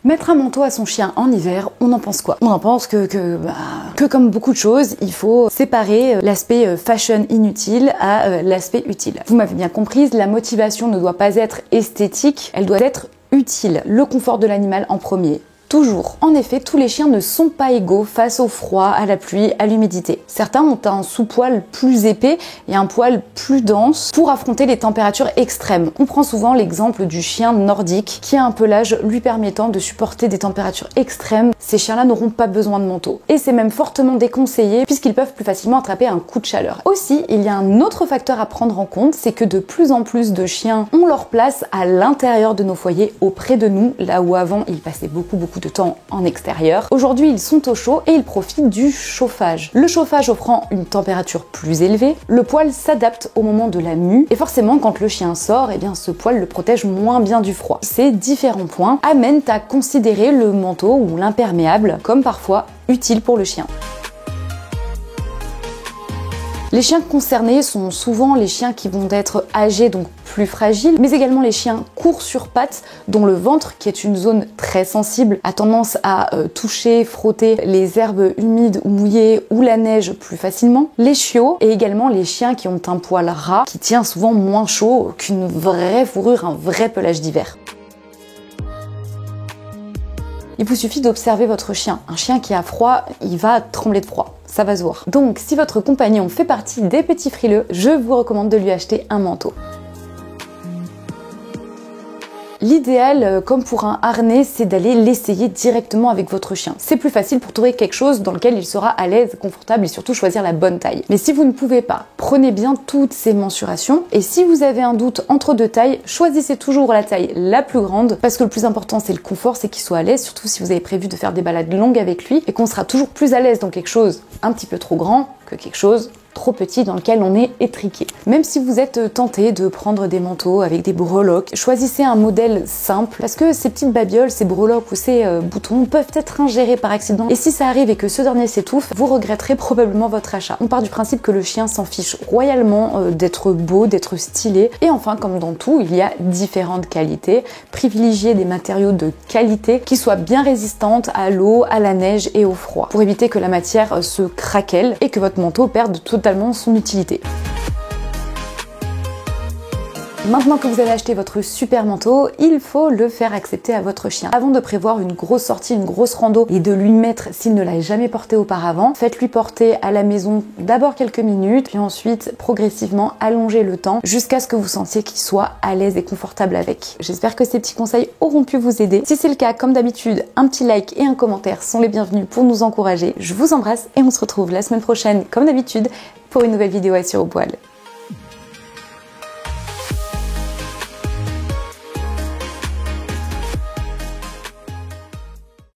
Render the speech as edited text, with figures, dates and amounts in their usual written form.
Mettre un manteau à son chien en hiver, on en pense quoi? On en pense que comme beaucoup de choses, il faut séparer l'aspect fashion inutile à l'aspect utile. Vous m'avez bien comprise, la motivation ne doit pas être esthétique, elle doit être utile. Le confort de l'animal en premier. Toujours. En effet, tous les chiens ne sont pas égaux face au froid, à la pluie, à l'humidité. Certains ont un sous-poil plus épais et un poil plus dense pour affronter les températures extrêmes. On prend souvent l'exemple du chien nordique qui a un pelage lui permettant de supporter des températures extrêmes. Ces chiens-là n'auront pas besoin de manteau. Et c'est même fortement déconseillé puisqu'ils peuvent plus facilement attraper un coup de chaleur. Aussi, il y a un autre facteur à prendre en compte, c'est que de plus en plus de chiens ont leur place à l'intérieur de nos foyers, auprès de nous, là où avant ils passaient beaucoup de temps en extérieur. Aujourd'hui, ils sont au chaud et ils profitent du chauffage. Le chauffage offrant une température plus élevée, le poil s'adapte au moment de la mue et forcément quand le chien sort, eh bien ce poil le protège moins bien du froid. Ces différents points amènent à considérer le manteau ou l'imperméable comme parfois utile pour le chien. Les chiens concernés sont souvent les chiens qui vont être âgés, donc plus fragiles, mais également les chiens courts sur pattes, dont le ventre, qui est une zone très sensible, a tendance à toucher, frotter les herbes humides ou mouillées ou la neige plus facilement. Les chiots et également les chiens qui ont un poil ras, qui tient souvent moins chaud qu'une vraie fourrure, un vrai pelage d'hiver. Il vous suffit d'observer votre chien. Un chien qui a froid, il va trembler de froid. Ça va se voir. Donc, si votre compagnon fait partie des petits frileux, je vous recommande de lui acheter un manteau. L'idéal, comme pour un harnais, c'est d'aller l'essayer directement avec votre chien. C'est plus facile pour trouver quelque chose dans lequel il sera à l'aise, confortable et surtout choisir la bonne taille. Mais si vous ne pouvez pas, prenez bien toutes ces mensurations et si vous avez un doute entre deux tailles, choisissez toujours la taille la plus grande parce que le plus important c'est le confort, c'est qu'il soit à l'aise, surtout si vous avez prévu de faire des balades longues avec lui et qu'on sera toujours plus à l'aise dans quelque chose un petit peu trop grand que quelque chose trop petit dans lequel on est étriqué. Même si vous êtes tenté de prendre des manteaux avec des breloques, choisissez un modèle simple parce que ces petites babioles, ces breloques ou ces boutons peuvent être ingérés par accident et si ça arrive et que ce dernier s'étouffe, vous regretterez probablement votre achat. On part du principe que le chien s'en fiche royalement d'être beau, d'être stylé et enfin comme dans tout, il y a différentes qualités. Privilégiez des matériaux de qualité qui soient bien résistantes à l'eau, à la neige et au froid pour éviter que la matière se craquelle et que votre manteau perde totalement son utilité. Maintenant que vous avez acheté votre super manteau, il faut le faire accepter à votre chien. Avant de prévoir une grosse sortie, une grosse rando et de lui mettre s'il ne l'a jamais porté auparavant, faites-lui porter à la maison d'abord quelques minutes, puis ensuite progressivement allongez le temps jusqu'à ce que vous sentiez qu'il soit à l'aise et confortable avec. J'espère que ces petits conseils auront pu vous aider. Si c'est le cas, comme d'habitude, un petit like et un commentaire sont les bienvenus pour nous encourager. Je vous embrasse et on se retrouve la semaine prochaine, comme d'habitude, pour une nouvelle vidéo à Sur au poil.